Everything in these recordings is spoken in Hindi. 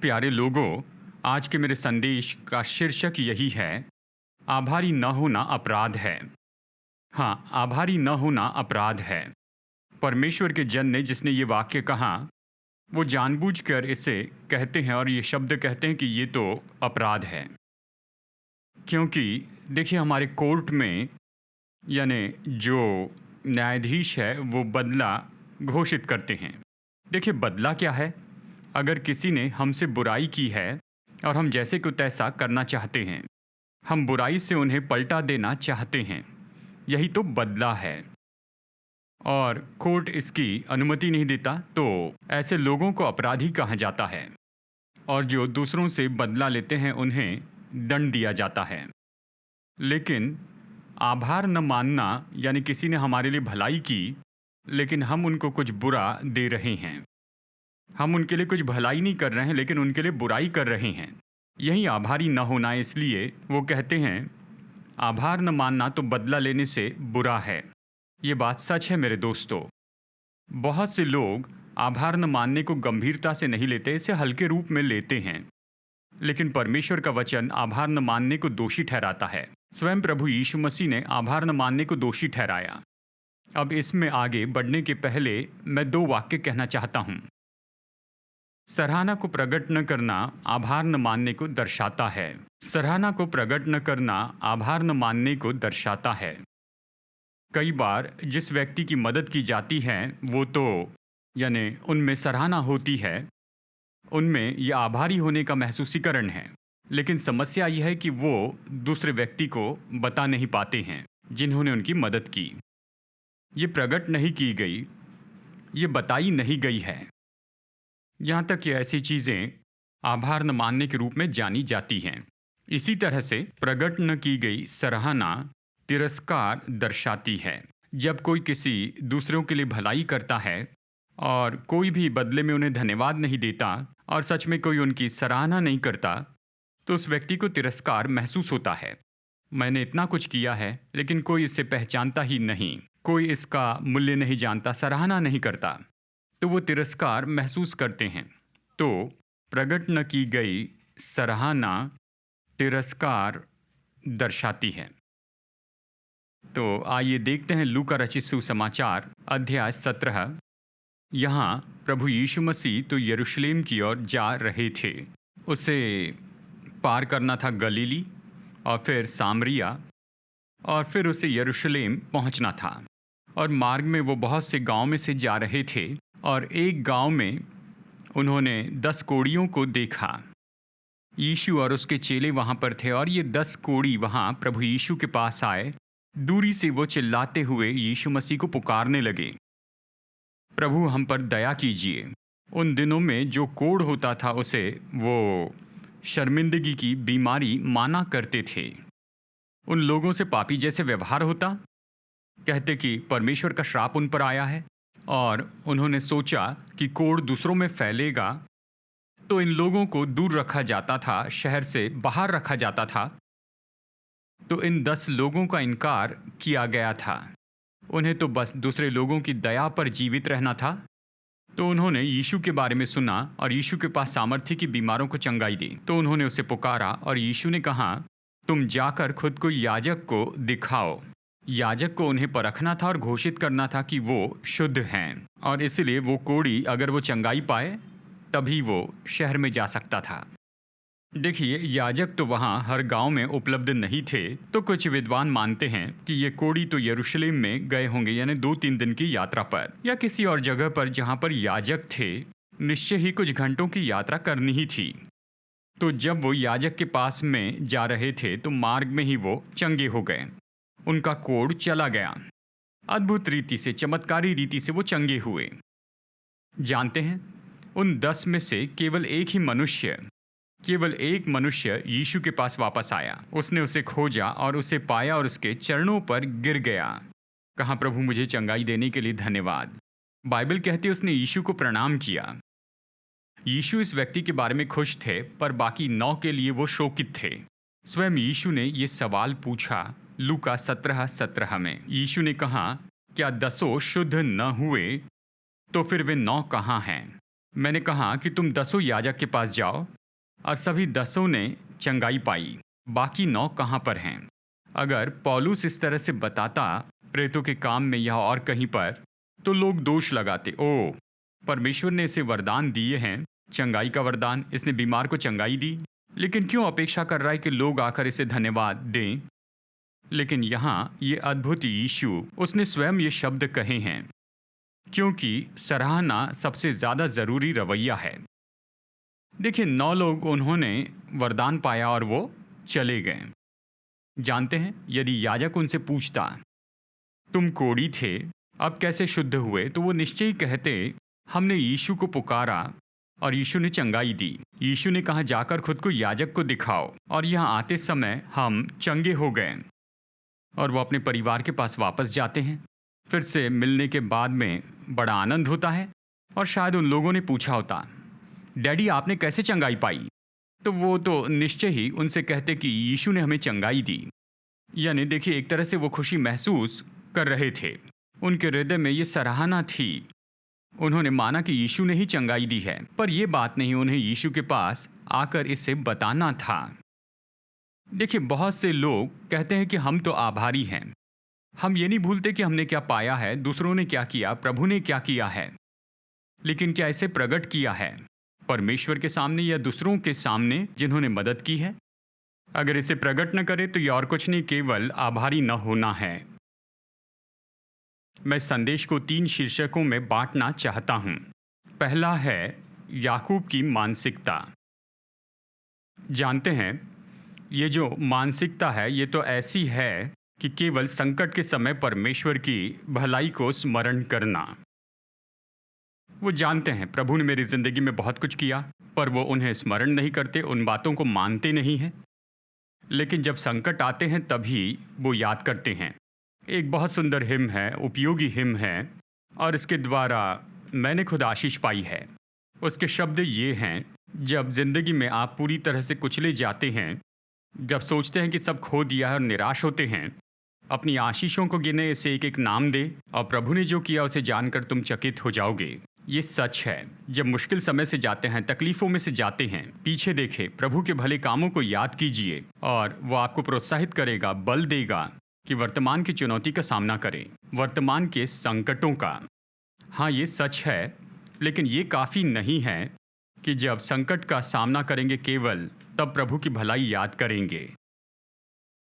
प्यारे लोगों, आज के मेरे संदेश का शीर्षक यही है, आभारी न होना अपराध है। हाँ, आभारी न होना अपराध है। परमेश्वर के जन ने जिसने ये वाक्य कहा, वो जानबूझकर इसे कहते हैं और ये शब्द कहते हैं कि ये तो अपराध है। क्योंकि देखिए, हमारे कोर्ट में यानी जो न्यायाधीश है वो बदला घोषित करते हैं। देखिए, बदला क्या है? अगर किसी ने हमसे बुराई की है और हम जैसे को तैसा करना चाहते हैं, हम बुराई से उन्हें पलटा देना चाहते हैं, यही तो बदला है। और कोर्ट इसकी अनुमति नहीं देता, तो ऐसे लोगों को अपराधी कहा जाता है और जो दूसरों से बदला लेते हैं उन्हें दंड दिया जाता है। लेकिन आभार न मानना यानी किसी ने हमारे लिए भलाई की लेकिन हम उनको कुछ बुरा दे रहे हैं, हम उनके लिए कुछ भलाई नहीं कर रहे हैं लेकिन उनके लिए बुराई कर रहे हैं, यही आभारी न होना है। इसलिए वो कहते हैं आभार न मानना तो बदला लेने से बुरा है। ये बात सच है मेरे दोस्तों। बहुत से लोग आभार न मानने को गंभीरता से नहीं लेते, इसे हल्के रूप में लेते हैं। लेकिन परमेश्वर का वचन आभार न मानने को दोषी ठहराता है। स्वयं प्रभु यीशु मसीह ने आभार न मानने को दोषी ठहराया। अब इसमें आगे बढ़ने के पहले मैं 2 वाक्य कहना चाहता हूँ। सराहना को प्रकट न करना आभार न मानने को दर्शाता है। सराहना को प्रकट न करना आभार न मानने को दर्शाता है। कई बार जिस व्यक्ति की मदद की जाती है वो तो यानी उनमें सराहना होती है, उनमें यह आभारी होने का महसूसीकरण है। लेकिन समस्या यह है कि वो दूसरे व्यक्ति को बता नहीं पाते हैं जिन्होंने उनकी मदद की। ये प्रकट नहीं की गई, ये बताई नहीं गई है। यहाँ तक कि ऐसी चीज़ें आभार न मानने के रूप में जानी जाती हैं। इसी तरह से प्रकट न की गई सराहना तिरस्कार दर्शाती है। जब कोई किसी दूसरों के लिए भलाई करता है और कोई भी बदले में उन्हें धन्यवाद नहीं देता और सच में कोई उनकी सराहना नहीं करता, तो उस व्यक्ति को तिरस्कार महसूस होता है। मैंने इतना कुछ किया है लेकिन कोई इसे पहचानता ही नहीं, कोई इसका मूल्य नहीं जानता, सराहना नहीं करता, तो वो तिरस्कार महसूस करते हैं। तो प्रकट न की गई सराहना तिरस्कार दर्शाती है। तो आइए देखते हैं लूका रचित सुसमाचार अध्याय 17। यहाँ प्रभु यीशु मसीह तो यरूशलेम की ओर जा रहे थे। उसे पार करना था गलीली और फिर सामरिया और फिर उसे यरूशलेम पहुँचना था। और मार्ग में वो बहुत से गांव में से जा रहे थे और एक गांव में उन्होंने 10 कोढ़ियों को देखा। यीशु और उसके चेले वहाँ पर थे और ये 10 कोढ़ी वहाँ प्रभु यीशु के पास आए। दूरी से वो चिल्लाते हुए यीशु मसीह को पुकारने लगे, प्रभु हम पर दया कीजिए। उन दिनों में जो कोढ़ होता था उसे वो शर्मिंदगी की बीमारी माना करते थे। उन लोगों से पापी जैसे व्यवहार होता, कहते कि परमेश्वर का श्राप उन पर आया है। और उन्होंने सोचा कि कोढ़ दूसरों में फैलेगा, तो इन लोगों को दूर रखा जाता था, शहर से बाहर रखा जाता था। तो इन 10 लोगों का इनकार किया गया था। उन्हें तो बस दूसरे लोगों की दया पर जीवित रहना था। तो उन्होंने यीशु के बारे में सुना और यीशु के पास सामर्थ्य की बीमारों को चंगाई दी। तो उन्होंने उसे पुकारा और यीशु ने कहा, तुम जाकर खुद को याजक को दिखाओ। याजक को उन्हें परखना था और घोषित करना था कि वो शुद्ध हैं, और इसलिए वो कोढ़ी अगर वो चंगाई पाए तभी वो शहर में जा सकता था। देखिए, याजक तो वहाँ हर गांव में उपलब्ध नहीं थे। तो कुछ विद्वान मानते हैं कि ये कोढ़ी तो यरूशलेम में गए होंगे, यानी 2-3 दिन की यात्रा पर या किसी और जगह पर जहाँ पर याजक थे। निश्चय ही कुछ घंटों की यात्रा करनी ही थी। तो जब वो याजक के पास में जा रहे थे तो मार्ग में ही वो चंगे हो गए, उनका कोढ़ चला गया। अद्भुत रीति से, चमत्कारी रीति से वो चंगे हुए। जानते हैं, उन 10 में से केवल एक मनुष्य यीशु के पास वापस आया। उसने उसे खोजा और उसे पाया और उसके चरणों पर गिर गया। कहा, प्रभु मुझे चंगाई देने के लिए धन्यवाद। बाइबल कहती है उसने यीशु को प्रणाम किया। यीशु इस व्यक्ति के बारे में खुश थे, पर बाकी 9 के लिए वो शोकित थे। स्वयं यीशु ने ये सवाल पूछा लूका 17:17 में। यीशु ने कहा, क्या 10 शुद्ध न हुए तो फिर वे 9 कहाँ हैं? मैंने कहा कि तुम 10 याजक के पास जाओ, और सभी 10 ने चंगाई पाई, बाकी 9 कहाँ पर हैं? अगर पौलुस इस तरह से बताता प्रेतों के काम में या और कहीं पर, तो लोग दोष लगाते, ओ परमेश्वर ने इसे वरदान दिए हैं, चंगाई का वरदान, इसने बीमार को चंगाई दी, लेकिन क्यों अपेक्षा कर रहा है कि लोग आकर इसे धन्यवाद दें? लेकिन यहाँ ये अद्भुत यीशु, उसने स्वयं ये शब्द कहे हैं, क्योंकि सराहना सबसे ज़्यादा ज़रूरी रवैया है। देखिए, 9 लोग उन्होंने वरदान पाया और वो चले गए। जानते हैं, यदि याजक उनसे पूछता तुम कोढ़ी थे, अब कैसे शुद्ध हुए, तो वो निश्चय ही कहते हमने यीशु को पुकारा और यीशु ने चंगाई दी। यीशु ने कहा जाकर खुद को याजक को दिखाओ, और यहाँ आते समय हम चंगे हो गए। और वो अपने परिवार के पास वापस जाते हैं। फिर से मिलने के बाद में बड़ा आनंद होता है, और शायद उन लोगों ने पूछा होता, डैडी आपने कैसे चंगाई पाई? तो वो तो निश्चय ही उनसे कहते कि यीशु ने हमें चंगाई दी। यानी देखिए, एक तरह से वो खुशी महसूस कर रहे थे, उनके हृदय में ये सराहना थी, उन्होंने माना कि यीशु ने ही चंगाई दी है। पर यह बात नहीं उन्हें यीशु के पास आकर इसे बताना था। देखिए, बहुत से लोग कहते हैं कि हम तो आभारी हैं, हम ये नहीं भूलते कि हमने क्या पाया है, दूसरों ने क्या किया, प्रभु ने क्या किया है, लेकिन क्या इसे प्रकट किया है परमेश्वर के सामने या दूसरों के सामने जिन्होंने मदद की है? अगर इसे प्रकट न करे तो यह और कुछ नहीं, केवल आभारी न होना है। मैं संदेश को 3 शीर्षकों में बांटना चाहता हूं। पहला है याकूब की मानसिकता। जानते हैं, ये जो मानसिकता है, ये तो ऐसी है कि केवल संकट के समय परमेश्वर की भलाई को स्मरण करना। वो जानते हैं प्रभु ने मेरी ज़िंदगी में बहुत कुछ किया, पर वो उन्हें स्मरण नहीं करते, उन बातों को मानते नहीं हैं। लेकिन जब संकट आते हैं तभी वो याद करते हैं। एक बहुत सुंदर हिम है, उपयोगी हिम है, और इसके द्वारा मैंने खुद आशीष पाई है। उसके शब्द ये हैं, जब ज़िंदगी में आप पूरी तरह से कुचले जाते हैं, जब सोचते हैं कि सब खो दिया है और निराश होते हैं, अपनी आशीषों को गिने, इसे एक एक नाम दे, और प्रभु ने जो किया उसे जानकर तुम चकित हो जाओगे। ये सच है। जब मुश्किल समय से जाते हैं, तकलीफ़ों में से जाते हैं, पीछे देखें, प्रभु के भले कामों को याद कीजिए, और वो आपको प्रोत्साहित करेगा, बल देगा कि वर्तमान की चुनौती का सामना करें, वर्तमान के संकटों का। हाँ, ये सच है, लेकिन ये काफ़ी नहीं है कि जब संकट का सामना करेंगे केवल तब प्रभु की भलाई याद करेंगे।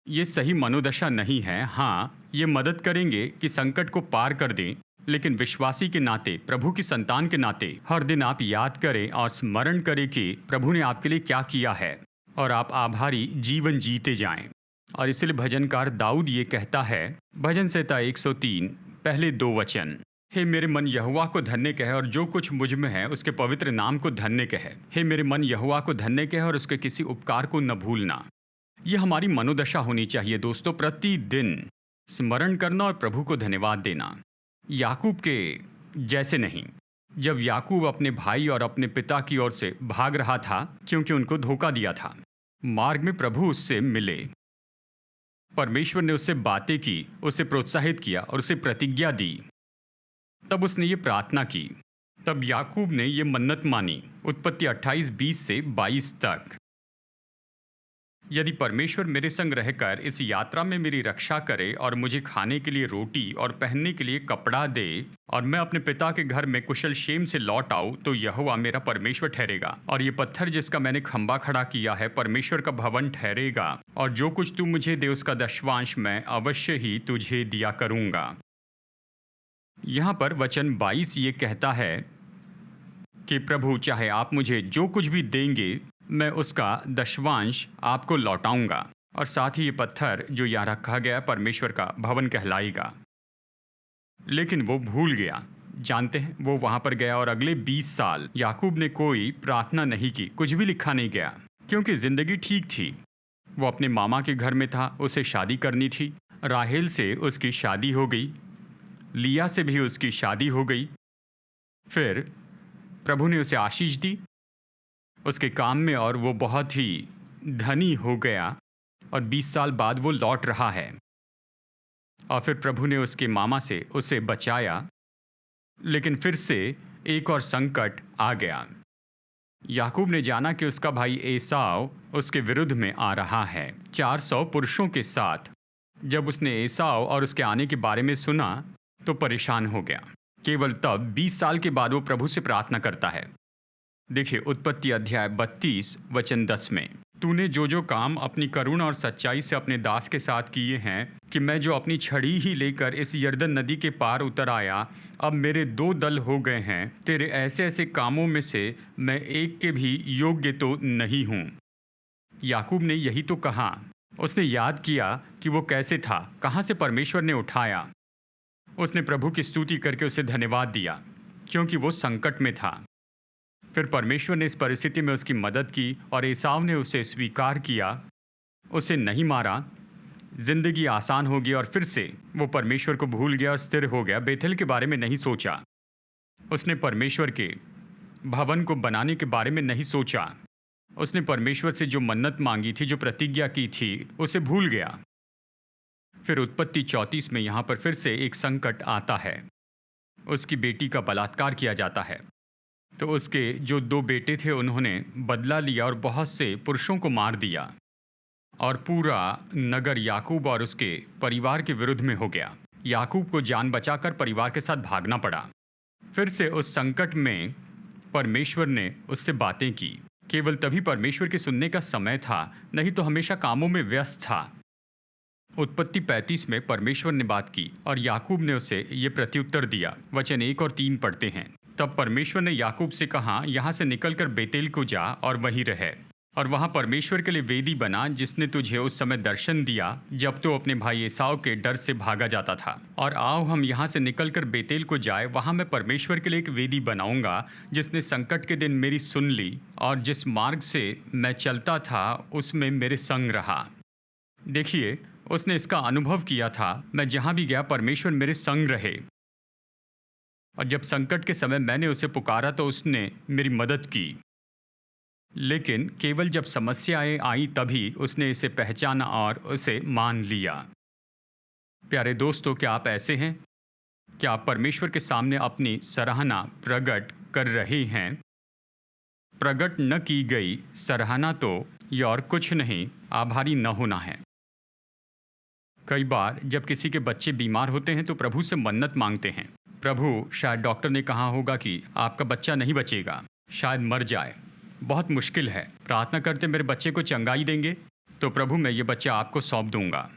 ये सही मनोदशा नहीं है। हाँ, ये मदद करेंगे कि संकट को पार कर दें, लेकिन विश्वासी के नाते, प्रभु की संतान के नाते हर दिन आप याद करें और स्मरण करें कि प्रभु ने आपके लिए क्या किया है, और आप आभारी जीवन जीते जाएं। और इसलिए भजनकार दाऊद ये कहता है, भजन संहिता 103 पहले 2 वचन, हे मेरे मन यहोवा को धन्य कहे और जो कुछ मुझ में है उसके पवित्र नाम को धन्य कहे। हे मेरे मन यहोवा को धन्य कहे और उसके किसी उपकार को न भूलना। यह हमारी मनोदशा होनी चाहिए दोस्तों, प्रतिदिन स्मरण करना और प्रभु को धन्यवाद देना। याकूब के जैसे नहीं। जब याकूब अपने भाई और अपने पिता की ओर से भाग रहा था क्योंकि उनको धोखा दिया था, मार्ग में प्रभु उससे मिले, परमेश्वर ने उससे बातें की, उसे प्रोत्साहित किया और उसे प्रतिज्ञा दी। तब उसने ये प्रार्थना की, तब याकूब ने ये मन्नत मानी, उत्पत्ति 28:20 से 22 तक। यदि परमेश्वर मेरे संग रहकर इस यात्रा में मेरी रक्षा करे और मुझे खाने के लिए रोटी और पहनने के लिए कपड़ा दे, और मैं अपने पिता के घर में कुशल क्षेम से लौट आऊं, तो यहोवा मेरा परमेश्वर ठहरेगा, और ये पत्थर जिसका मैंने खंबा खड़ा किया है परमेश्वर का भवन ठहरेगा, और जो कुछ तू मुझे दे उसका दशवांश मैं अवश्य ही तुझे दिया करूंगा। यहाँ पर वचन 22 ये कहता है कि प्रभु चाहे आप मुझे जो कुछ भी देंगे, मैं उसका दशवांश आपको लौटाऊंगा, और साथ ही ये पत्थर जो यहाँ रखा गया परमेश्वर का भवन कहलाएगा। लेकिन वो भूल गया। जानते हैं, वो वहाँ पर गया और अगले 20 साल याकूब ने कोई प्रार्थना नहीं की, कुछ भी लिखा नहीं गया, क्योंकि ज़िंदगी ठीक थी। वो अपने मामा के घर में था, उसे शादी करनी थी, राहेल से उसकी शादी हो गई, लिया से भी उसकी शादी हो गई। फिर प्रभु ने उसे आशीष दी उसके काम में, और वो बहुत ही धनी हो गया, और 20 साल बाद वो लौट रहा है। और फिर प्रभु ने उसके मामा से उसे बचाया, लेकिन फिर से एक और संकट आ गया। याकूब ने जाना कि उसका भाई एसाव उसके विरुद्ध में आ रहा है 400 पुरुषों के साथ। जब उसने एसाव और उसके आने के बारे में सुना तो परेशान हो गया। केवल तब 20 साल के बाद वो प्रभु से प्रार्थना करता है। देखिए उत्पत्ति अध्याय 32 वचन 10 में, तूने जो जो काम अपनी करुणा और सच्चाई से अपने दास के साथ किए हैं कि मैं जो अपनी छड़ी ही लेकर इस यरदन नदी के पार उतर आया, अब मेरे 2 दल हो गए हैं। तेरे ऐसे ऐसे कामों में से मैं एक के भी योग्य तो नहीं हूँ। याकूब ने यही तो कहा। उसने याद किया कि वो कैसे था, कहाँ से परमेश्वर ने उठाया। उसने प्रभु की स्तुति करके उसे धन्यवाद दिया क्योंकि वो संकट में था। फिर परमेश्वर ने इस परिस्थिति में उसकी मदद की और एसाव ने उसे स्वीकार किया, उसे नहीं मारा। जिंदगी आसान हो गई और फिर से वो परमेश्वर को भूल गया और स्थिर हो गया। बेथेल के बारे में नहीं सोचा, उसने परमेश्वर के भवन को बनाने के बारे में नहीं सोचा। उसने परमेश्वर से जो मन्नत मांगी थी, जो प्रतिज्ञा की थी, उसे भूल गया। फिर उत्पत्ति 34 में यहाँ पर फिर से एक संकट आता है। उसकी बेटी का बलात्कार किया जाता है। तो उसके जो 2 बेटे थे उन्होंने बदला लिया और बहुत से पुरुषों को मार दिया और पूरा नगर याकूब और उसके परिवार के विरुद्ध में हो गया। याकूब को जान बचाकर परिवार के साथ भागना पड़ा। फिर से उस संकट में परमेश्वर ने उससे बातें की। केवल तभी परमेश्वर के सुनने का समय था, नहीं तो हमेशा कामों में व्यस्त था। उत्पत्ति 35 में परमेश्वर ने बात की और याकूब ने उसे ये प्रत्युत्तर दिया। वचन 1 और 3 पढ़ते हैं। तब परमेश्वर ने याकूब से कहा, यहाँ से निकलकर बेतेल को जा और वहीं रहे और वहाँ परमेश्वर के लिए वेदी बना, जिसने तुझे उस समय दर्शन दिया जब तो अपने भाई एसाव के डर से भागा जाता था। और आओ हम यहाँ से निकलकर बेतेल को जाए, वहाँ मैं परमेश्वर के लिए एक वेदी बनाऊंगा, जिसने संकट के दिन मेरी सुन ली और जिस मार्ग से मैं चलता था उसमें मेरे संग रहा। देखिए, उसने इसका अनुभव किया था, मैं जहाँ भी गया परमेश्वर मेरे संग रहे और जब संकट के समय मैंने उसे पुकारा तो उसने मेरी मदद की। लेकिन केवल जब समस्याएं आई तभी उसने इसे पहचाना और उसे मान लिया। प्यारे दोस्तों, क्या आप ऐसे हैं? क्या आप परमेश्वर के सामने अपनी सराहना प्रकट कर रहे हैं? प्रकट न की गई सराहना तो ये और कुछ नहीं, आभारी न होना है। कई बार जब किसी के बच्चे बीमार होते हैं तो प्रभु से मन्नत मांगते हैं। प्रभु, शायद डॉक्टर ने कहा होगा कि आपका बच्चा नहीं बचेगा, शायद मर जाए, बहुत मुश्किल है। प्रार्थना करते मेरे बच्चे को चंगाई देंगे, तो प्रभु मैं ये बच्चा आपको सौंप दूंगा,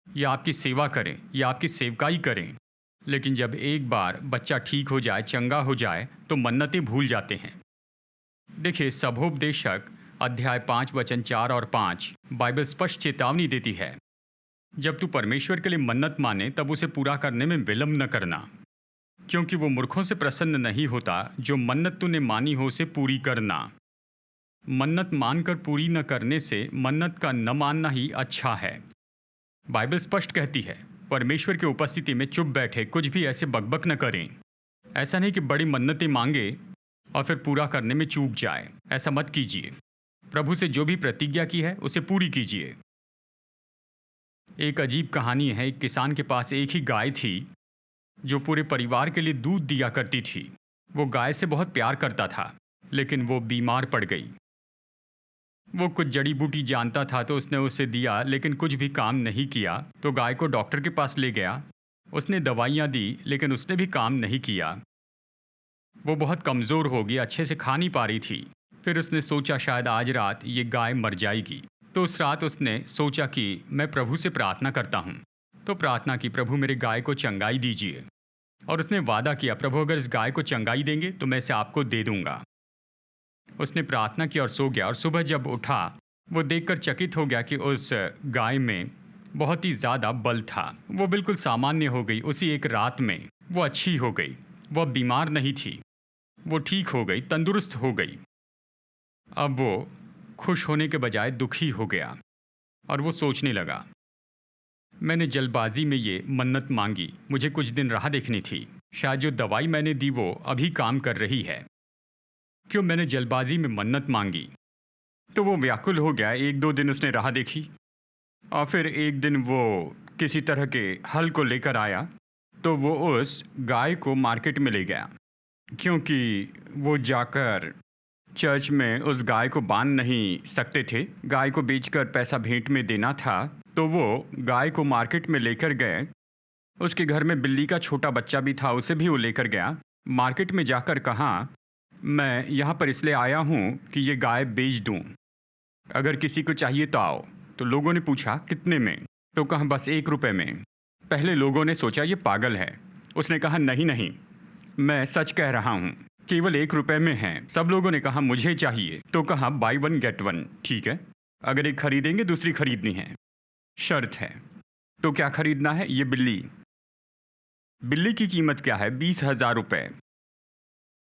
या आपकी सेवा करें या आपकी सेवकाई करें। लेकिन जब एक बार बच्चा ठीक हो जाए, चंगा हो जाए, तो मन्नतें भूल जाते हैं। देखिए, सभोपदेशक अध्याय 5 वचन 4 और 5 बाइबल स्पष्ट चेतावनी देती है, जब तू परमेश्वर के लिए मन्नत माने तब उसे पूरा करने में विलंब न करना, क्योंकि वो मूर्खों से प्रसन्न नहीं होता। जो मन्नत तूने मानी हो उसे पूरी करना। मन्नत मानकर पूरी न करने से मन्नत का न मानना ही अच्छा है। बाइबल स्पष्ट कहती है, परमेश्वर की उपस्थिति में चुप बैठे कुछ भी ऐसे बकबक न करें। ऐसा नहीं कि बड़ी मन्नतें मांगे और फिर पूरा करने में चूक जाए। ऐसा मत कीजिए। प्रभु से जो भी प्रतिज्ञा की है उसे पूरी कीजिए। एक अजीब कहानी है। एक किसान के पास एक ही गाय थी जो पूरे परिवार के लिए दूध दिया करती थी। वो गाय से बहुत प्यार करता था, लेकिन वो बीमार पड़ गई। वो कुछ जड़ी बूटी जानता था तो उसने उसे दिया, लेकिन कुछ भी काम नहीं किया। तो गाय को डॉक्टर के पास ले गया। उसने दवाइयाँ दी, लेकिन उसने भी काम नहीं किया। वो बहुत कमज़ोर हो गई, अच्छे से खा नहीं पा रही थी। फिर उसने सोचा शायद आज रात ये गाय मर जाएगी। तो उस रात उसने सोचा कि मैं प्रभु से प्रार्थना करता हूँ। तो प्रार्थना की, प्रभु मेरे गाय को चंगाई दीजिए। और उसने वादा किया, प्रभु अगर इस गाय को चंगाई देंगे तो मैं इसे आपको दे दूंगा। उसने प्रार्थना की और सो गया। और सुबह जब उठा, वो देखकर चकित हो गया कि उस गाय में बहुत ही ज़्यादा बल था। वो बिल्कुल सामान्य हो गई। उसी एक रात में वो अच्छी हो गई। वो बीमार नहीं थी, वो ठीक हो गई, तंदुरुस्त हो गई। अब वो खुश होने के बजाय दुखी हो गया और वो सोचने लगा, मैंने जल्दबाजी में ये मन्नत मांगी, मुझे कुछ दिन राह देखनी थी। शायद जो दवाई मैंने दी वो अभी काम कर रही है। क्यों मैंने जल्दबाजी में मन्नत मांगी? तो वो व्याकुल हो गया। 1-2 दिन उसने राह देखी और फिर एक दिन वो किसी तरह के हल को लेकर आया। तो वो उस गाय को मार्केट में ले गया क्योंकि वो जाकर चर्च में उस गाय को बांध नहीं सकते थे। गाय को बेचकर पैसा भेंट में देना था, तो वो गाय को मार्केट में लेकर गए। उसके घर में बिल्ली का छोटा बच्चा भी था, उसे भी वो लेकर गया। मार्केट में जाकर कहा, मैं यहाँ पर इसलिए आया हूँ कि ये गाय बेच दूँ, अगर किसी को चाहिए तो आओ। तो लोगों ने पूछा, कितने में? तो कहा, बस 1 रुपये में। पहले लोगों ने सोचा ये पागल है। उसने कहा, नहीं नहीं, मैं सच कह रहा हूँ, केवल 1 रुपये में है। सब लोगों ने कहा, मुझे चाहिए। तो कहा, बाय वन गेट वन। ठीक है, अगर एक खरीदेंगे दूसरी खरीदनी है, शर्त है। तो क्या खरीदना है? ये बिल्ली। बिल्ली की कीमत क्या है? 20,000 रुपये।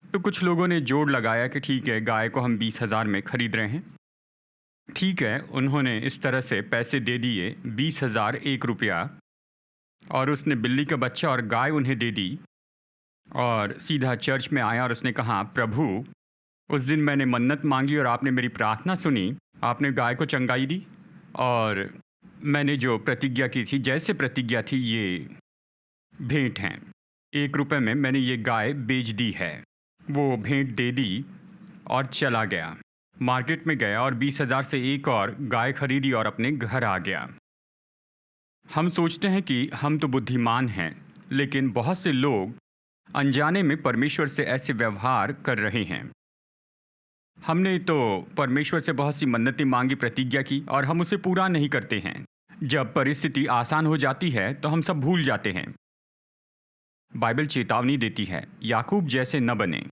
तो कुछ लोगों ने जोड़ लगाया कि ठीक है, गाय को हम 20,000 में खरीद रहे हैं। ठीक है, उन्होंने इस तरह से पैसे दे दिए, 20,000 1 रुपया, और उसने बिल्ली का बच्चा और गाय उन्हें दे दी और सीधा चर्च में आया और उसने कहा, प्रभु, उस दिन मैंने मन्नत मांगी और आपने मेरी प्रार्थना सुनी, आपने गाय को चंगाई दी, और मैंने जो प्रतिज्ञा की थी, जैसे प्रतिज्ञा थी, ये भेंट हैं। 1 रुपये में मैंने ये गाय बेच दी है। वो भेंट दे दी और चला गया। मार्केट में गया और 20,000 से एक और गाय खरीदी और अपने घर आ गया। हम सोचते हैं कि हम तो बुद्धिमान हैं, लेकिन बहुत से लोग अनजाने में परमेश्वर से ऐसे व्यवहार कर रहे हैं। हमने तो परमेश्वर से बहुत सी मन्नतें मांगी, प्रतिज्ञा की, और हम उसे पूरा नहीं करते हैं। जब परिस्थिति आसान हो जाती है तो हम सब भूल जाते हैं। बाइबल चेतावनी देती है, याकूब जैसे न बने।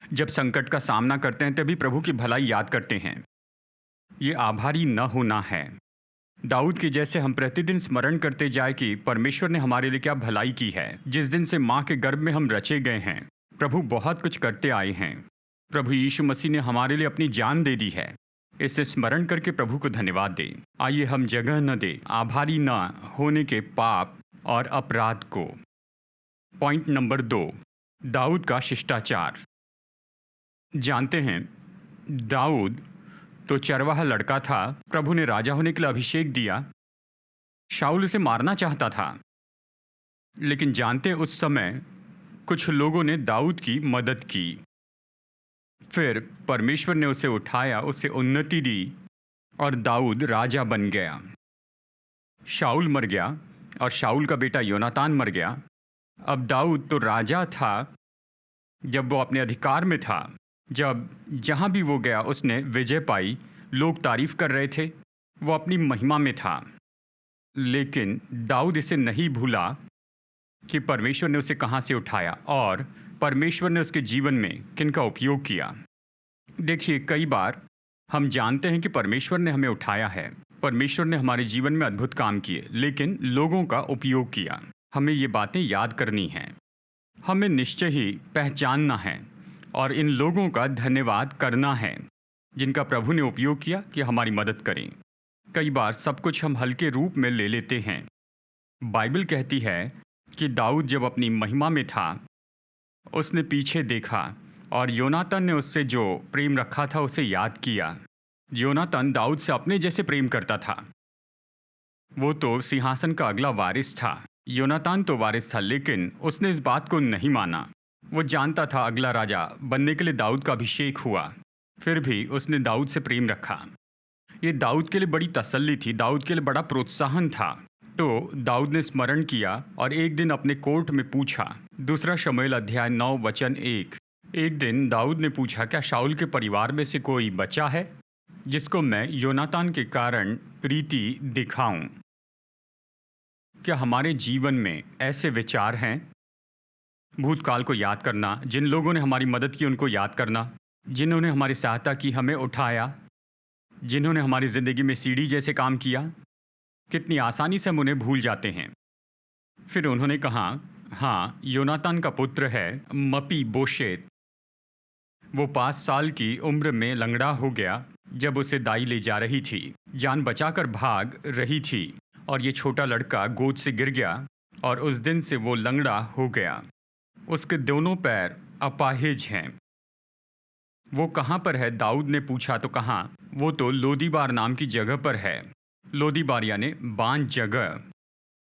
जब संकट का सामना करते हैं तभी प्रभु की भलाई याद करते हैं। ये आभारी न होना है। दाऊद के जैसे हम प्रतिदिन स्मरण करते जाए कि परमेश्वर ने हमारे लिए क्या भलाई की है। जिस दिन से माँ के गर्भ में हम रचे गए हैं, प्रभु बहुत कुछ करते आए हैं। प्रभु यीशु मसीह ने हमारे लिए अपनी जान दे दी है। इसे स्मरण करके प्रभु को धन्यवाद दें। आइए हम जगह न दें आभारी न होने के पाप और अपराध को। पॉइंट नंबर 2, दाऊद का शिष्टाचार। जानते हैं, दाऊद तो चरवाहा लड़का था। प्रभु ने राजा होने के लिए अभिषेक दिया। शाऊल उसे मारना चाहता था, लेकिन जानते उस समय कुछ लोगों ने दाऊद की मदद की। फिर परमेश्वर ने उसे उठाया, उसे उन्नति दी और दाऊद राजा बन गया। शाऊल मर गया और शाऊल का बेटा योनातान मर गया। अब दाऊद तो राजा था जब वो अपने अधिकार में था। जब जहाँ भी वो गया उसने विजय पाई, लोग तारीफ कर रहे थे, वो अपनी महिमा में था। लेकिन दाऊद इसे नहीं भूला कि परमेश्वर ने उसे कहाँ से उठाया और परमेश्वर ने उसके जीवन में किनका उपयोग किया। देखिए, कई बार हम जानते हैं कि परमेश्वर ने हमें उठाया है, परमेश्वर ने हमारे जीवन में अद्भुत काम किए, लेकिन लोगों का उपयोग किया। हमें ये बातें याद करनी हैं। हमें निश्चय ही पहचानना है और इन लोगों का धन्यवाद करना है जिनका प्रभु ने उपयोग किया कि हमारी मदद करें। कई बार सब कुछ हम हल्के रूप में ले लेते हैं। बाइबल कहती है कि दाऊद जब अपनी महिमा में था, उसने पीछे देखा और योनातान ने उससे जो प्रेम रखा था उसे याद किया। योनातान दाऊद से अपने जैसे प्रेम करता था। वो तो सिंहासन का अगला वारिस था। योनातान तो वारिस था, लेकिन उसने इस बात को नहीं माना। वो जानता था अगला राजा बनने के लिए दाऊद का अभिषेक हुआ, फिर भी उसने दाऊद से प्रेम रखा। ये दाऊद के लिए बड़ी तसल्ली थी, दाऊद के लिए बड़ा प्रोत्साहन था। तो दाऊद ने स्मरण किया और एक दिन अपने कोर्ट में पूछा। 2 शमूएल अध्याय 9 वचन 1। एक दिन दाऊद ने पूछा, क्या शाऊल के परिवार में से कोई बचा है जिसको मैं योनातान के कारण प्रीति दिखाऊं? क्या हमारे जीवन में ऐसे विचार हैं? भूतकाल को याद करना, जिन लोगों ने हमारी मदद की उनको याद करना, जिन्होंने हमारी सहायता की, हमें उठाया, जिन्होंने हमारी ज़िंदगी में सीढ़ी जैसे काम किया, कितनी आसानी से हम उन्हें भूल जाते हैं। फिर उन्होंने कहा, हाँ, योनातान का पुत्र है मपी बोशेत। वो 5 साल की उम्र में लंगड़ा हो गया जब उसे दाई ले जा रही थी, जान बचाकर भाग रही थी, और ये छोटा लड़का गोद से गिर गया और उस दिन से वो लंगड़ा हो गया। उसके दोनों पैर अपाहिज हैं। वो कहाँ पर है? दाऊद ने पूछा तो कहा, वो तो लोदीबार नाम की जगह पर है। लोदीबार यानी बांझ जगह।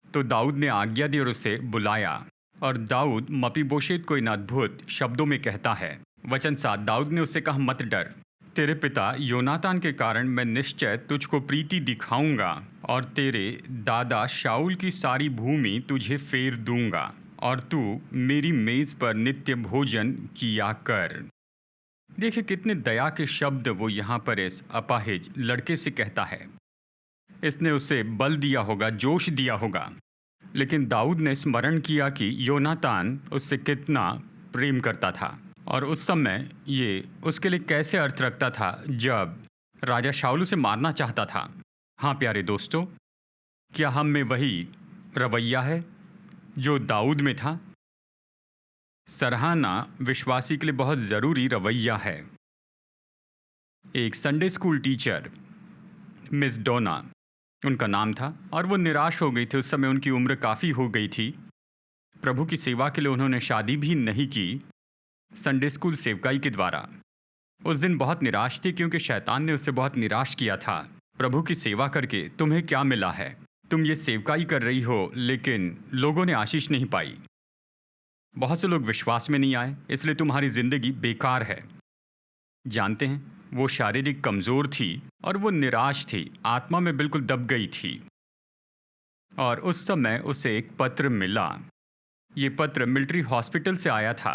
तो दाऊद ने आज्ञा दी और उसे बुलाया। और दाऊद मपीबोशेत को इन अद्भुत शब्दों में कहता है। वचन 7, दाऊद ने उससे कहा, मत डर, तेरे पिता योनातान के कारण मैं निश्चय तुझको प्रीति दिखाऊंगा और तेरे दादा शाऊल की सारी भूमि तुझे फेर दूंगा और तू मेरी मेज पर नित्य भोजन किया कर। देखिए कितने दया के शब्द वो यहाँ पर इस अपाहिज लड़के से कहता है। इसने उसे बल दिया होगा, जोश दिया होगा, लेकिन दाऊद ने स्मरण किया कि योनातान उससे कितना प्रेम करता था और उस समय ये उसके लिए कैसे अर्थ रखता था जब राजा शाऊल उसे मारना चाहता था। हाँ प्यारे दोस्तों, क्या हम में वही रवैया है जो दाऊद में था? सराहना विश्वासी के लिए बहुत ज़रूरी रवैया है। एक संडे स्कूल टीचर मिस डोना उनका नाम था और वो निराश हो गई थी। उस समय उनकी उम्र काफ़ी हो गई थी। प्रभु की सेवा के लिए उन्होंने शादी भी नहीं की संडे स्कूल सेवकाई के द्वारा। उस दिन बहुत निराश थी क्योंकि शैतान ने उसे बहुत निराश किया था। प्रभु की सेवा करके तुम्हें क्या मिला है? तुम ये सेवकाई कर रही हो लेकिन लोगों ने आशीष नहीं पाई। बहुत से लोग विश्वास में नहीं आए, इसलिए तुम्हारी ज़िंदगी बेकार है। जानते हैं, वो शारीरिक कमज़ोर थी और वो निराश थी, आत्मा में बिल्कुल दब गई थी। और उस समय उसे एक पत्र मिला। ये पत्र मिलिट्री हॉस्पिटल से आया था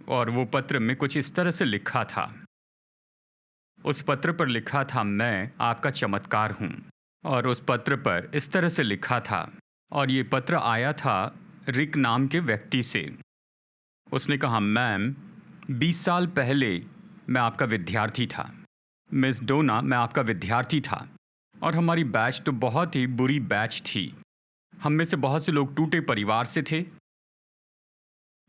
और वो पत्र में कुछ इस तरह से लिखा था। उस पत्र पर लिखा था, मैं आपका चमत्कार हूँ। और उस पत्र पर इस तरह से लिखा था, और ये पत्र आया था रिक नाम के व्यक्ति से। उसने कहा, मैम 20 साल पहले मैं आपका विद्यार्थी था। मिस डोना, मैं आपका विद्यार्थी था और हमारी बैच तो बहुत ही बुरी बैच थी। हम में से बहुत से लोग टूटे परिवार से थे,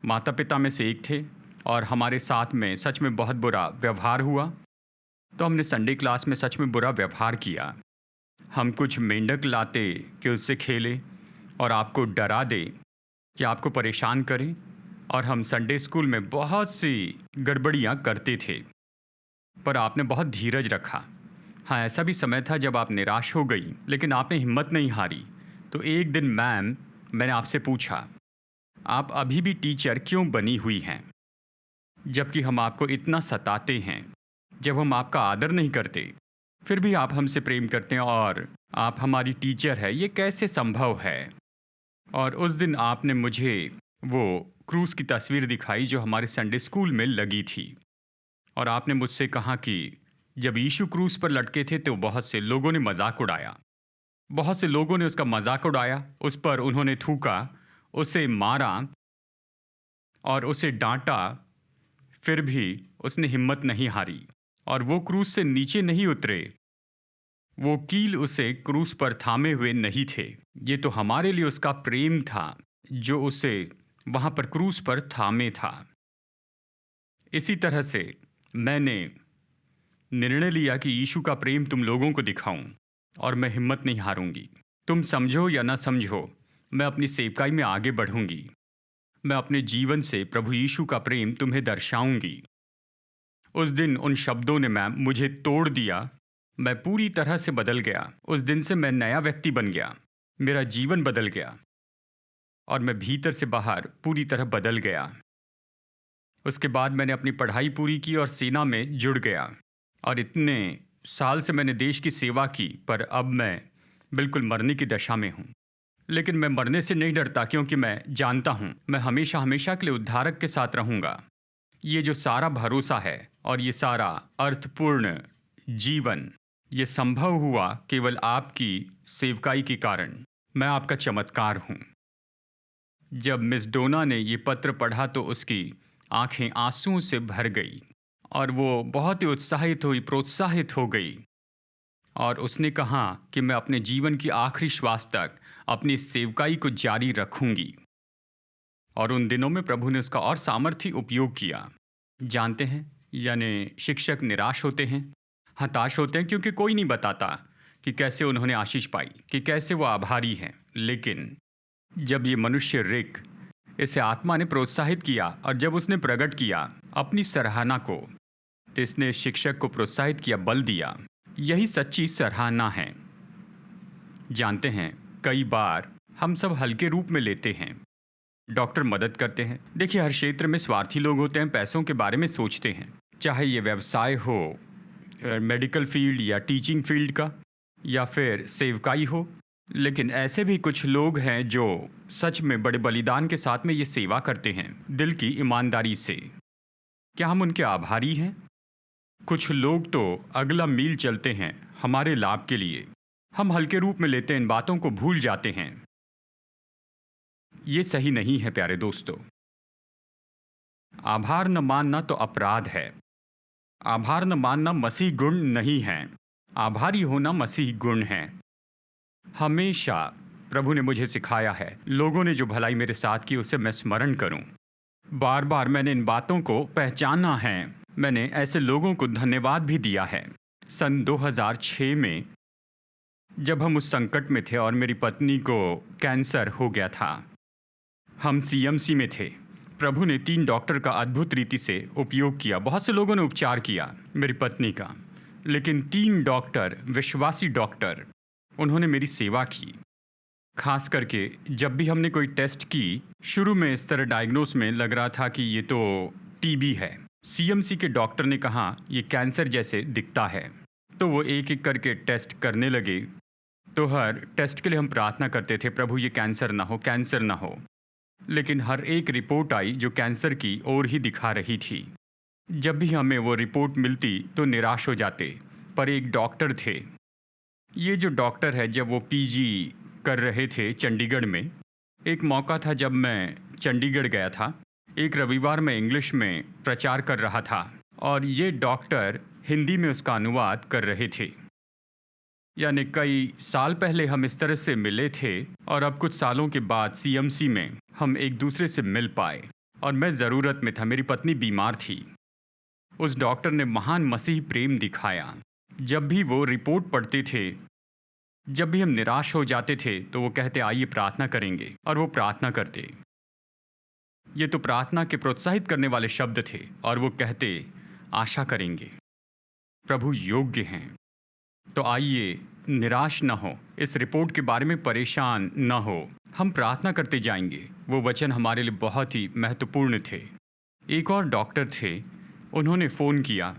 माता पिता में से एक थे और हमारे साथ में सच में बहुत बुरा व्यवहार हुआ। तो हमने संडे क्लास में सच में बुरा व्यवहार किया। हम कुछ मेंढक लाते कि उससे खेले और आपको डरा दे कि आपको परेशान करें, और हम संडे स्कूल में बहुत सी गड़बड़ियाँ करते थे, पर आपने बहुत धीरज रखा। हाँ, ऐसा भी समय था जब आप निराश हो गई, लेकिन आपने हिम्मत नहीं हारी। तो एक दिन मैम, मैंने आपसे पूछा, आप अभी भी टीचर क्यों बनी हुई हैं, जबकि हम आपको इतना सताते हैं, जब हम आपका आदर नहीं करते, फिर भी आप हमसे प्रेम करते हैं और आप हमारी टीचर है, ये कैसे संभव है? और उस दिन आपने मुझे वो क्रूस की तस्वीर दिखाई जो हमारे संडे स्कूल में लगी थी, और आपने मुझसे कहा कि जब यीशु क्रूस पर लटके थे तो बहुत से लोगों ने मजाक उड़ाया, बहुत से लोगों ने उसका मजाक उड़ाया, उस पर उन्होंने थूका, उसे मारा और उसे डांटा, फिर भी उसने हिम्मत नहीं हारी और वो क्रूस से नीचे नहीं उतरे। वो कील उसे क्रूस पर थामे हुए नहीं थे। ये तो हमारे लिए उसका प्रेम था जो उसे वहाँ पर क्रूस पर थामे था। इसी तरह से मैंने निर्णय लिया कि यीशु का प्रेम तुम लोगों को दिखाऊं और मैं हिम्मत नहीं हारूंगी। तुम समझो या ना समझो, मैं अपनी सेवकाई में आगे बढ़ूंगी। मैं अपने जीवन से प्रभु यीशु का प्रेम तुम्हें दर्शाऊंगी। उस दिन उन शब्दों ने मैम मुझे तोड़ दिया। मैं पूरी तरह से बदल गया। उस दिन से मैं नया व्यक्ति बन गया। मेरा जीवन बदल गया और मैं भीतर से बाहर पूरी तरह बदल गया। उसके बाद मैंने अपनी पढ़ाई पूरी की और सेना में जुड़ गया और इतने साल से मैंने देश की सेवा की, पर अब मैं बिल्कुल मरने की दशा में हूँ। लेकिन मैं मरने से नहीं डरता, क्योंकि मैं जानता हूँ मैं हमेशा हमेशा के लिए उद्धारक के साथ रहूँगा। ये जो सारा भरोसा है और ये सारा अर्थपूर्ण जीवन, ये संभव हुआ केवल आपकी सेवकाई के कारण। मैं आपका चमत्कार हूँ। जब मिस डोना ने ये पत्र पढ़ा तो उसकी आंखें आंसुओं से भर गई और वो बहुत ही उत्साहित हुई, प्रोत्साहित हो गई, और उसने कहा कि मैं अपने जीवन की आखिरी श्वास तक अपनी सेवकाई को जारी रखूंगी। और उन दिनों में प्रभु ने उसका और सामर्थ्य उपयोग किया। जानते हैं, यानी शिक्षक निराश होते हैं, हताश होते हैं, क्योंकि कोई नहीं बताता कि कैसे उन्होंने आशीष पाई, कि कैसे वो आभारी हैं। लेकिन जब ये मनुष्य रिक, इसे आत्मा ने प्रोत्साहित किया और जब उसने प्रकट किया अपनी सराहना को, तो इसने शिक्षक को प्रोत्साहित किया, बल दिया। यही सच्ची सराहना है। जानते हैं, कई बार हम सब हल्के रूप में लेते हैं। डॉक्टर मदद करते हैं। देखिए, हर क्षेत्र में स्वार्थी लोग होते हैं, पैसों के बारे में सोचते हैं, चाहे ये व्यवसाय हो, मेडिकल फील्ड या टीचिंग फील्ड का, या फिर सेवकाई हो। लेकिन ऐसे भी कुछ लोग हैं जो सच में बड़े बलिदान के साथ में ये सेवा करते हैं, दिल की ईमानदारी से। क्या हम उनके आभारी हैं? कुछ लोग तो अगला मील चलते हैं हमारे लाभ के लिए। हम हल्के रूप में लेते हैं, इन बातों को भूल जाते हैं। ये सही नहीं है प्यारे दोस्तों। आभार न मानना तो अपराध है। आभार न मानना मसीह गुण नहीं है, आभारी होना मसीह गुण है। हमेशा प्रभु ने मुझे सिखाया है, लोगों ने जो भलाई मेरे साथ की उसे मैं स्मरण करूं। बार बार मैंने इन बातों को पहचाना है। मैंने ऐसे लोगों को धन्यवाद भी दिया है। सन 2006 में जब हम उस संकट में थे और मेरी पत्नी को कैंसर हो गया था, हम सीएमसी में थे। प्रभु ने 3 डॉक्टर का अद्भुत रीति से उपयोग किया। बहुत से लोगों ने उपचार किया मेरी पत्नी का, लेकिन 3 डॉक्टर, विश्वासी डॉक्टर, उन्होंने मेरी सेवा की। खास करके जब भी हमने कोई टेस्ट की, शुरू में इस तरह डायग्नोस में लग रहा था कि ये तो टीबी है। सीएमसी के डॉक्टर ने कहा ये कैंसर जैसे दिखता है। तो वो एक एक करके टेस्ट करने लगे। तो हर टेस्ट के लिए हम प्रार्थना करते थे, प्रभु ये कैंसर ना हो, कैंसर ना हो। लेकिन हर एक रिपोर्ट आई जो कैंसर की ओर ही दिखा रही थी। जब भी हमें वो रिपोर्ट मिलती तो निराश हो जाते। पर एक डॉक्टर थे, ये जो डॉक्टर है, जब वो पीजी कर रहे थे चंडीगढ़ में, एक मौका था जब मैं चंडीगढ़ गया था। एक रविवार में इंग्लिश में प्रचार कर रहा था और ये डॉक्टर हिंदी में उसका अनुवाद कर रहे थे। यानी कई साल पहले हम इस तरह से मिले थे और अब कुछ सालों के बाद सीएमसी में हम एक दूसरे से मिल पाए। और मैं ज़रूरत में था, मेरी पत्नी बीमार थी। उस डॉक्टर ने महान मसीह प्रेम दिखाया। जब भी वो रिपोर्ट पढ़ते थे, जब भी हम निराश हो जाते थे, तो वो कहते आइए प्रार्थना करेंगे, और वो प्रार्थना करते। ये तो प्रार्थना के प्रोत्साहित करने वाले शब्द थे। और वो कहते आशा करेंगे, प्रभु योग्य हैं। तो आइए निराश ना हो, इस रिपोर्ट के बारे में परेशान ना हो, हम प्रार्थना करते जाएंगे। वो वचन हमारे लिए बहुत ही महत्वपूर्ण थे। एक और डॉक्टर थे, उन्होंने फ़ोन किया।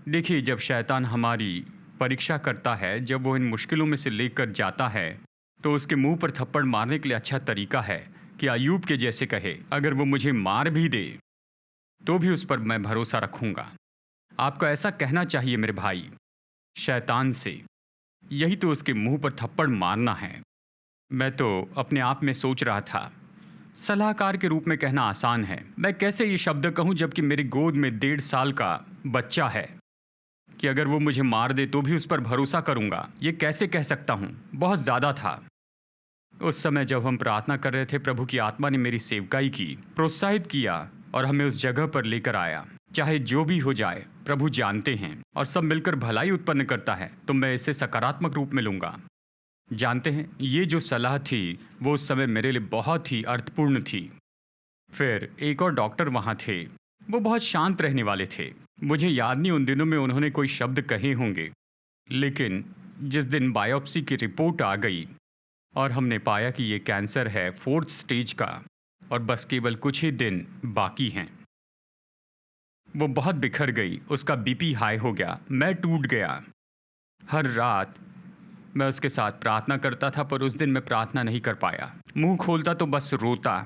देखिए, जब शैतान हमारी परीक्षा करता है, जब वो इन मुश्किलों में से लेकर जाता है, तो उसके मुंह पर थप्पड़ मारने के लिए अच्छा तरीका है कि अय्यूब के जैसे कहे, अगर वो मुझे मार भी दे तो भी उस पर मैं भरोसा रखूंगा। आपको ऐसा कहना चाहिए मेरे भाई, शैतान से। यही तो उसके मुंह पर थप्पड़ मारना है। मैं तो अपने आप में सोच रहा था, सलाहकार के रूप में कहना आसान है। मैं कैसे ये शब्द कहूँ जबकि मेरी गोद में 1.5 साल का बच्चा है, कि अगर वो मुझे मार दे तो भी उस पर भरोसा करूँगा। ये कैसे कह सकता हूँ? बहुत ज़्यादा था। उस समय जब हम प्रार्थना कर रहे थे, प्रभु की आत्मा ने मेरी सेवकाई की, प्रोत्साहित किया और हमें उस जगह पर लेकर आया। चाहे जो भी हो जाए, प्रभु जानते हैं और सब मिलकर भलाई उत्पन्न करता है, तो मैं इसे सकारात्मक रूप में लूँगा। जानते हैं, ये जो सलाह थी वो उस समय मेरे लिए बहुत ही अर्थपूर्ण थी। फिर एक और डॉक्टर वहाँ थे, वो बहुत शांत रहने वाले थे। मुझे याद नहीं उन दिनों में उन्होंने कोई शब्द कहे होंगे, लेकिन जिस दिन बायोप्सी की रिपोर्ट आ गई और हमने पाया कि ये कैंसर है 4th स्टेज का और बस केवल कुछ ही दिन बाकी हैं, वो बहुत बिखर गई। उसका बीपी हाई हो गया, मैं टूट गया। हर रात मैं उसके साथ प्रार्थना करता था, पर उस दिन मैं प्रार्थना नहीं कर पाया। मुंह खोलता तो बस रोता।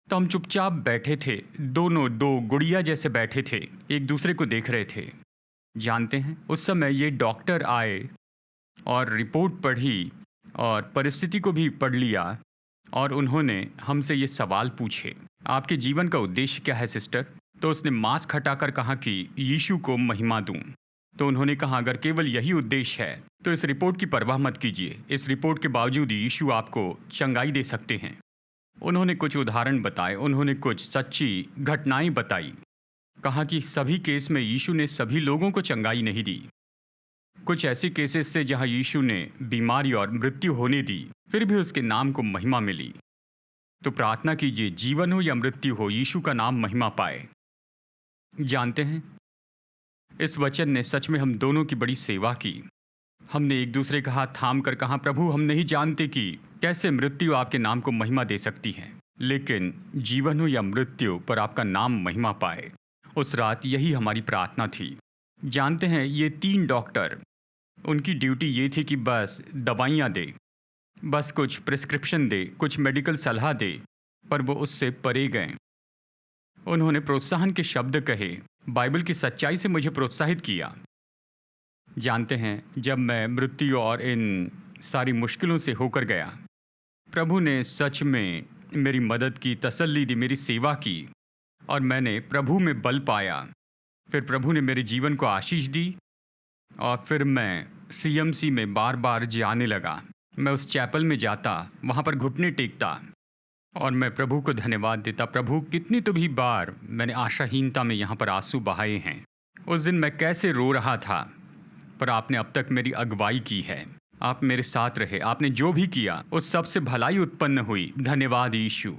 तो हम चुपचाप बैठे थे, दोनों 2 गुड़िया जैसे बैठे थे, एक दूसरे को देख रहे थे। जानते हैं, उस समय ये डॉक्टर आए और रिपोर्ट पढ़ी और परिस्थिति को भी पढ़ लिया और उन्होंने हमसे ये सवाल पूछे, आपके जीवन का उद्देश्य क्या है सिस्टर? तो उसने मास्क हटाकर कहा कि यीशु को महिमा दूं। तो उन्होंने कहा, अगर केवल यही उद्देश्य है तो इस रिपोर्ट की परवाह मत कीजिए। इस रिपोर्ट के बावजूद यीशु आपको चंगाई दे सकते हैं। उन्होंने कुछ उदाहरण बताए, उन्होंने कुछ सच्ची घटनाएं बताई। कहा कि सभी केस में यीशु ने सभी लोगों को चंगाई नहीं दी। कुछ ऐसे केसेस से जहां यीशु ने बीमारी और मृत्यु होने दी, फिर भी उसके नाम को महिमा मिली। तो प्रार्थना कीजिए, जीवन हो या मृत्यु हो, यीशु का नाम महिमा पाए। जानते हैं, इस वचन ने सच में हम दोनों की बड़ी सेवा की। हमने एक दूसरे का हाथ थाम कर कहा, प्रभु हम नहीं जानते कि कैसे मृत्यु आपके नाम को महिमा दे सकती है, लेकिन जीवन हो या मृत्यु पर आपका नाम महिमा पाए। उस रात यही हमारी प्रार्थना थी। जानते हैं, ये 3 डॉक्टर, उनकी ड्यूटी ये थी कि बस दवाइयाँ दे, बस कुछ प्रिस्क्रिप्शन दे, कुछ मेडिकल सलाह दे, पर वो उससे परे गए। उन्होंने प्रोत्साहन के शब्द कहे, बाइबल की सच्चाई से मुझे प्रोत्साहित किया। जानते हैं, जब मैं मृत्यु और इन सारी मुश्किलों से होकर गया, प्रभु ने सच में मेरी मदद की, तसल्ली दी, मेरी सेवा की और मैंने प्रभु में बल पाया। फिर प्रभु ने मेरे जीवन को आशीष दी और फिर मैं सीएमसी में बार बार जाने लगा। मैं उस चैपल में जाता, वहाँ पर घुटने टेकता और मैं प्रभु को धन्यवाद देता। प्रभु, कितनी तो भी बार मैंने आशाहीनता में यहाँ पर आंसू बहाए हैं। उस दिन मैं कैसे रो रहा था, पर आपने अब तक मेरी अगुवाई की है। आप मेरे साथ रहे, आपने जो भी किया उस सब से भलाई उत्पन्न हुई। धन्यवाद यीशु।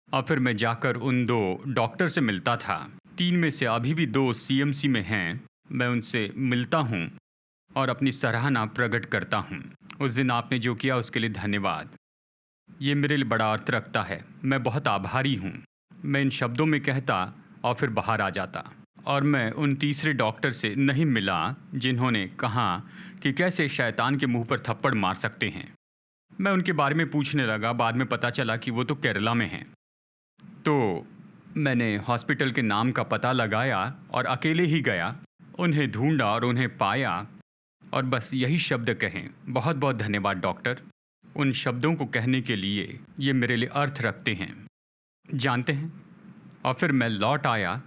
और फिर मैं जाकर उन 2 डॉक्टर से मिलता था। 3 में से अभी भी 2 सीएमसी में हैं। मैं उनसे मिलता हूँ और अपनी सराहना प्रकट करता हूँ। उस दिन आपने जो किया उसके लिए धन्यवाद। ये मेरे लिए बड़ा अर्थ रखता है। मैं बहुत आभारी हूँ। मैं इन शब्दों में कहता और फिर बाहर आ जाता। और मैं उन तीसरे डॉक्टर से नहीं मिला जिन्होंने कहा कि कैसे शैतान के मुंह पर थप्पड़ मार सकते हैं। मैं उनके बारे में पूछने लगा। बाद में पता चला कि वो तो केरला में हैं। तो मैंने हॉस्पिटल के नाम का पता लगाया और अकेले ही गया, उन्हें ढूंढा और उन्हें पाया और बस यही शब्द कहें, बहुत बहुत धन्यवाद डॉक्टर। उन शब्दों को कहने के लिए ये मेरे लिए अर्थ रखते हैं, जानते हैं। और फिर मैं लौट आया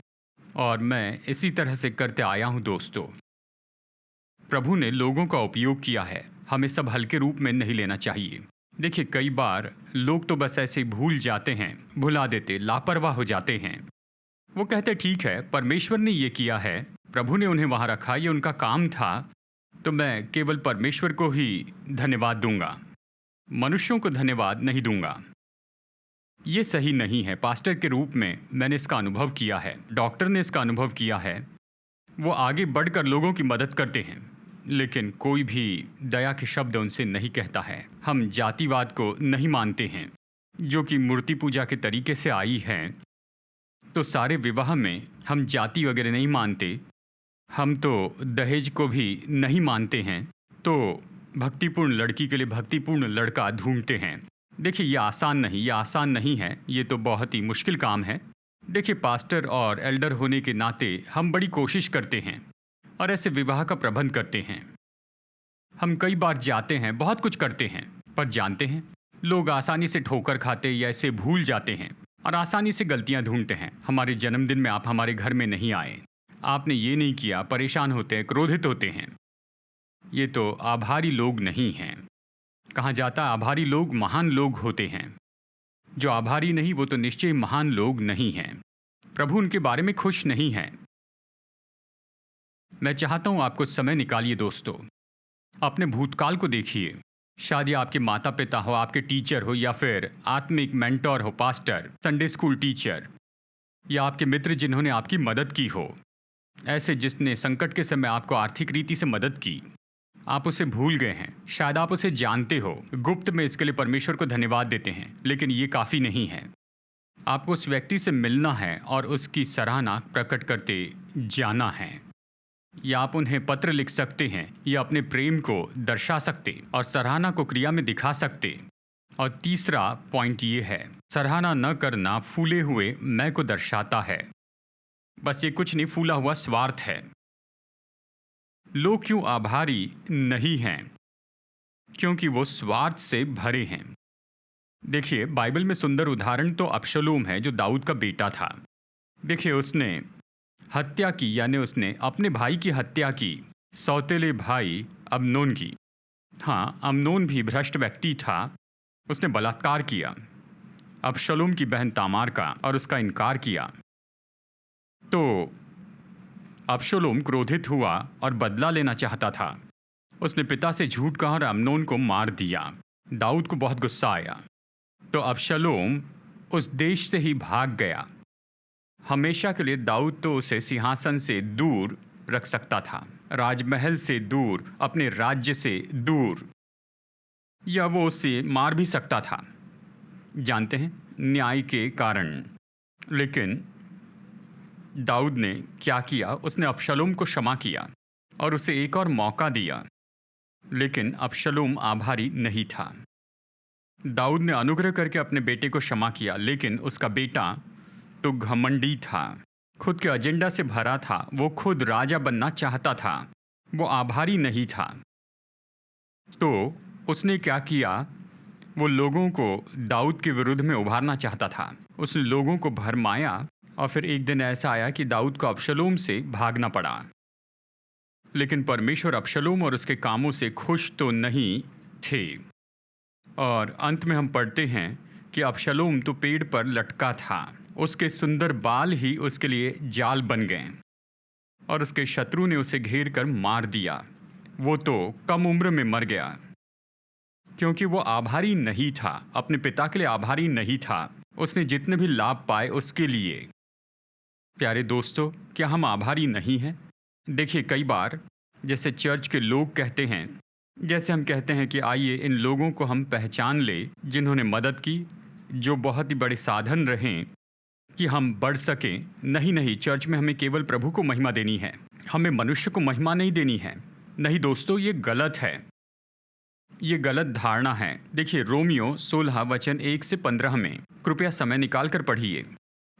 और मैं इसी तरह से करते आया हूँ। दोस्तों, प्रभु ने लोगों का उपयोग किया है, हमें सब हल्के रूप में नहीं लेना चाहिए। देखिए, कई बार लोग तो बस ऐसे भूल जाते हैं, भुला देते, लापरवाह हो जाते हैं। वो कहते ठीक है, परमेश्वर ने ये किया है, प्रभु ने उन्हें वहाँ रखा, ये उनका काम था, तो मैं केवल परमेश्वर को ही धन्यवाद दूंगा, मनुष्यों को धन्यवाद नहीं दूंगा। ये सही नहीं है। पास्टर के रूप में मैंने इसका अनुभव किया है, डॉक्टर ने इसका अनुभव किया है। वो आगे बढ़कर लोगों की मदद करते हैं, लेकिन कोई भी दया के शब्द उनसे नहीं कहता है। हम जातिवाद को नहीं मानते हैं, जो कि मूर्ति पूजा के तरीके से आई है। तो सारे विवाह में हम जाति वगैरह नहीं मानते। हम तो दहेज को भी नहीं मानते हैं। तो भक्तिपूर्ण लड़की के लिए भक्तिपूर्ण लड़का ढूंढते हैं। देखिए, ये आसान नहीं है। ये तो बहुत ही मुश्किल काम है। देखिए, पास्टर और एल्डर होने के नाते हम बड़ी कोशिश करते हैं और ऐसे विवाह का प्रबंध करते हैं। हम कई बार जाते हैं, बहुत कुछ करते हैं, पर जानते हैं, लोग आसानी से ठोकर खाते या ऐसे भूल जाते हैं और आसानी से गलतियां ढूंढते हैं। हमारे जन्मदिन में आप हमारे घर में नहीं आए, आपने ये नहीं किया, परेशान होते हैं, क्रोधित होते हैं। ये तो आभारी लोग नहीं हैं। कहा जाता है आभारी लोग महान लोग होते हैं। जो आभारी नहीं, वो तो निश्चय महान लोग नहीं हैं। प्रभु उनके बारे में खुश नहीं है। मैं चाहता हूं आप कुछ समय निकालिए दोस्तों, अपने भूतकाल को देखिए। शायद ये आपके माता पिता हो, आपके टीचर हो, या फिर आत्मिक मेंटोर हो, पास्टर, संडे स्कूल टीचर, या आपके मित्र जिन्होंने आपकी मदद की हो, ऐसे जिसने संकट के समय आपको आर्थिक रीति से मदद की। आप उसे भूल गए हैं, शायद आप उसे जानते हो, गुप्त में इसके लिए परमेश्वर को धन्यवाद देते हैं, लेकिन ये काफ़ी नहीं है। आपको उस व्यक्ति से मिलना है और उसकी सराहना प्रकट करते जाना है। या आप उन्हें पत्र लिख सकते हैं, या अपने प्रेम को दर्शा सकते और सराहना को क्रिया में दिखा सकते। और तीसरा पॉइंट ये है, सराहना न करना फूले हुए मैं को दर्शाता है। बस ये कुछ नहीं, फूला हुआ स्वार्थ है। लोग क्यों आभारी नहीं हैं? क्योंकि वो स्वार्थ से भरे हैं। देखिए, बाइबल में सुंदर उदाहरण तो अबशलोम है, जो दाऊद का बेटा था। देखिए, उसने हत्या की, यानी उसने अपने भाई की हत्या की, सौतेले भाई अम्नोन की। हाँ, अम्नोन भी भ्रष्ट व्यक्ति था। उसने बलात्कार किया अबशलोम की बहन तामार का और उसका इनकार किया। तो अबशलोम क्रोधित हुआ और बदला लेना चाहता था। उसने पिता से झूठ कहा और अम्नोन को मार दिया। दाऊद को बहुत गुस्सा आया, तो अबशलोम उस देश से ही भाग गया। हमेशा के लिए दाऊद तो उसे सिंहासन से दूर रख सकता था, राजमहल से दूर, अपने राज्य से दूर, या वो उसे मार भी सकता था। जानते हैं, न्याय के कारण। लेकिन दाऊद ने क्या किया? उसने अबशलोम को क्षमा किया और उसे एक और मौका दिया। लेकिन अबशलोम आभारी नहीं था। दाऊद ने अनुग्रह करके अपने बेटे को क्षमा किया, लेकिन उसका बेटा तो घमंडी था, खुद के एजेंडा से भरा था। वो खुद राजा बनना चाहता था, वो आभारी नहीं था। तो उसने क्या किया? वो लोगों को दाऊद के विरुद्ध में उभारना चाहता था। उसने लोगों को भरमाया और फिर एक दिन ऐसा आया कि दाऊद को अबशलोम से भागना पड़ा। लेकिन परमेश्वर अबशलोम और उसके कामों से खुश तो नहीं थे। और अंत में हम पढ़ते हैं कि अबशलोम तो पेड़ पर लटका था, उसके सुंदर बाल ही उसके लिए जाल बन गए और उसके शत्रु ने उसे घेर कर मार दिया। वो तो कम उम्र में मर गया, क्योंकि वो आभारी नहीं था, अपने पिता के लिए आभारी नहीं था। उसने जितने भी लाभ पाए उसके लिए। प्यारे दोस्तों, क्या हम आभारी नहीं हैं? देखिए, कई बार जैसे चर्च के लोग कहते हैं, जैसे हम कहते हैं कि आइए इन लोगों को हम पहचान ले जिन्होंने मदद की, जो बहुत ही बड़े साधन रहें कि हम बढ़ सकें। नहीं नहीं, चर्च में हमें केवल प्रभु को महिमा देनी है, हमें मनुष्य को महिमा नहीं देनी है। नहीं दोस्तों, ये गलत है, ये गलत धारणा है। देखिए, रोमियो 16 वचन 1 से 15 में कृपया समय निकाल कर पढ़िए।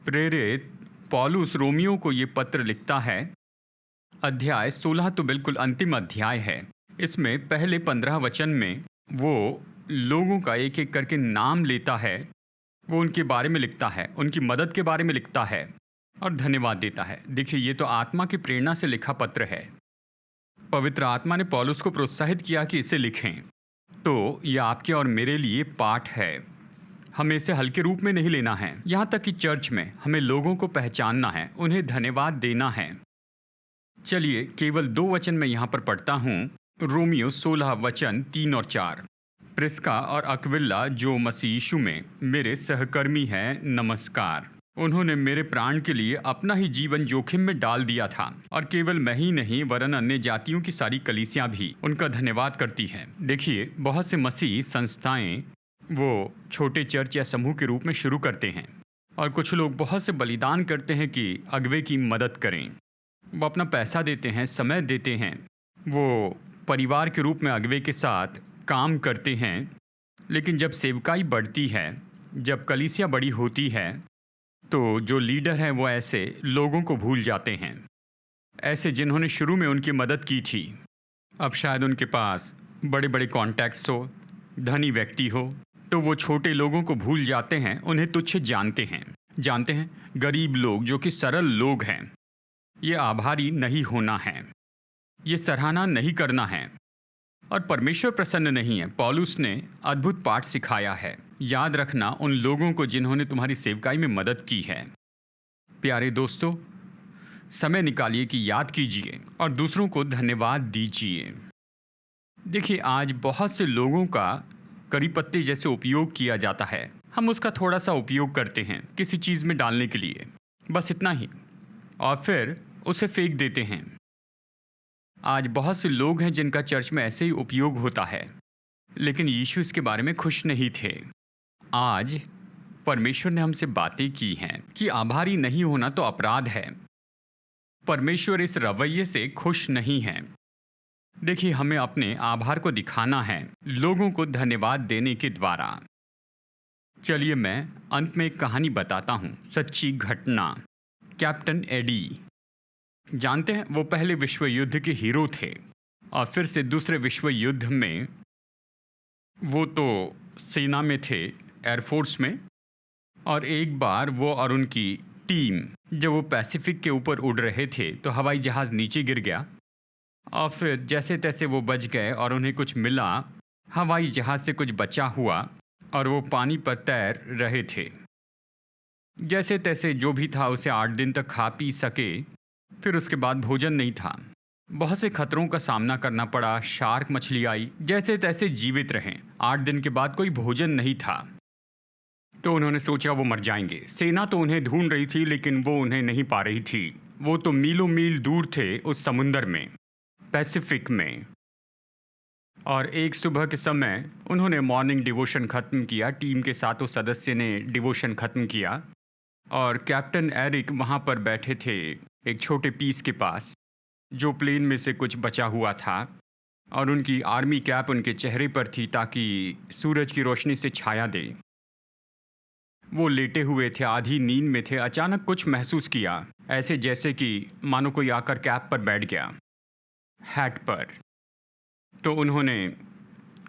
प्रेरित पौलुस रोमियो को ये पत्र लिखता है। अध्याय 16 तो बिल्कुल अंतिम अध्याय है। इसमें पहले 15 वचन में वो लोगों का एक एक करके नाम लेता है, वो उनके बारे में लिखता है, उनकी मदद के बारे में लिखता है और धन्यवाद देता है। देखिए, ये तो आत्मा की प्रेरणा से लिखा पत्र है। पवित्र आत्मा ने पौलुस को प्रोत्साहित किया कि इसे लिखें। तो ये आपके और मेरे लिए पाठ है, हमें इसे हल्के रूप में नहीं लेना है। यहाँ तक कि चर्च में हमें लोगों को पहचानना है, उन्हें धन्यवाद देना है। चलिए, केवल 2 वचन में यहाँ पर पढ़ता हूँ। रोमियो 16 वचन 3 और 4। प्रिस्का और अक्विला, जो मसीह यीशु में मेरे सहकर्मी हैं, नमस्कार। उन्होंने मेरे प्राण के लिए अपना ही जीवन जोखिम में डाल दिया था, और केवल मैं ही नहीं वरन अन्य जातियों की सारी कलीसियां भी उनका धन्यवाद करती हैं। देखिए, बहुत से मसीह संस्थाएं वो छोटे चर्च या समूह के रूप में शुरू करते हैं, और कुछ लोग बहुत से बलिदान करते हैं कि अगुवे की मदद करें। वो अपना पैसा देते हैं, समय देते हैं, वो परिवार के रूप में अगुवे के साथ काम करते हैं। लेकिन जब सेवकाई बढ़ती है, जब कलीसिया बड़ी होती है, तो जो लीडर हैं वो ऐसे लोगों को भूल जाते हैं, ऐसे जिन्होंने शुरू में उनकी मदद की थी। अब शायद उनके पास बड़े बड़े कॉन्टैक्ट्स हो, धनी व्यक्ति हो, तो वो छोटे लोगों को भूल जाते हैं, उन्हें तुच्छ जानते हैं। गरीब लोग जो कि सरल लोग हैं, ये आभारी नहीं होना है, ये सराहना नहीं करना है, और परमेश्वर प्रसन्न नहीं है। पौलुस ने अद्भुत पाठ सिखाया है। याद रखना उन लोगों को जिन्होंने तुम्हारी सेवकाई में मदद की है। प्यारे दोस्तों, समय निकालिए कि याद कीजिए और दूसरों को धन्यवाद दीजिए। देखिए, आज बहुत से लोगों का करी पत्ते जैसे उपयोग किया जाता है। हम उसका थोड़ा सा उपयोग करते हैं किसी चीज़ में डालने के लिए, बस इतना ही, और फिर उसे फेंक देते हैं। आज बहुत से लोग हैं जिनका चर्च में ऐसे ही उपयोग होता है, लेकिन यीशु इसके बारे में खुश नहीं थे। आज परमेश्वर ने हमसे बातें की हैं कि आभारी नहीं होना तो अपराध है। परमेश्वर इस रवैये से खुश नहीं है। देखिए, हमें अपने आभार को दिखाना है लोगों को धन्यवाद देने के द्वारा। चलिए, मैं अंत में एक कहानी बताता हूँ, सच्ची घटना। कैप्टन एडी, जानते हैं, वो पहले विश्व युद्ध के हीरो थे, और फिर से दूसरे विश्व युद्ध में वो तो सेना में थे, एयरफोर्स में। और एक बार वो और उनकी टीम, जब वो पैसिफिक के ऊपर उड़ रहे थे, तो हवाई जहाज़ नीचे गिर गया, और फिर जैसे तैसे वो बच गए और उन्हें कुछ मिला, हवाई जहाज़ से कुछ बचा हुआ, और वो पानी पर तैर रहे थे। जैसे तैसे जो भी था उसे 8 दिन तक खा पी सके। फिर उसके बाद भोजन नहीं था, बहुत से खतरों का सामना करना पड़ा। शार्क मछली आई, जैसे तैसे जीवित रहें। 8 दिन के बाद कोई भोजन नहीं था, तो उन्होंने सोचा वो मर जाएंगे। सेना तो उन्हें ढूंढ रही थी, लेकिन वो उन्हें नहीं पा रही थी। वो तो मीलों मील दूर थे उस समुंदर में, पैसिफिक में। और एक सुबह के समय उन्होंने मॉर्निंग डिवोशन ख़त्म किया। टीम के सातों सदस्य ने डिवोशन ख़त्म किया और कैप्टन एरिक वहाँ पर बैठे थे एक छोटे पीस के पास जो प्लेन में से कुछ बचा हुआ था, और उनकी आर्मी कैप उनके चेहरे पर थी ताकि सूरज की रोशनी से छाया दे। वो लेटे हुए थे, आधी नींद में थे। अचानक कुछ महसूस किया, ऐसे जैसे कि मानो कोई आकर कैप पर बैठ गया, हैट पर। तो उन्होंने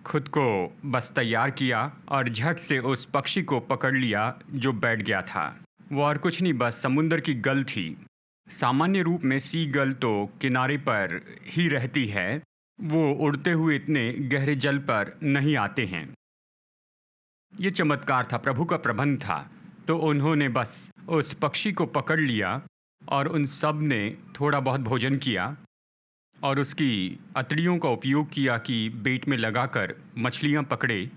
खुद को बस तैयार किया और झट से उस पक्षी को पकड़ लिया जो बैठ गया था। वो और कुछ नहीं, बस समुंदर की गल थी। सामान्य रूप में सी गल तो किनारे पर ही रहती है, वो उड़ते हुए इतने गहरे जल पर नहीं आते हैं। ये चमत्कार था, प्रभु का प्रबंध था। तो उन्होंने बस उस पक्षी को पकड़ लिया और उन सब ने थोड़ा बहुत भोजन किया और उसकी अतड़ियों का उपयोग किया कि बेट में लगाकर मछलियाँ पकड़े,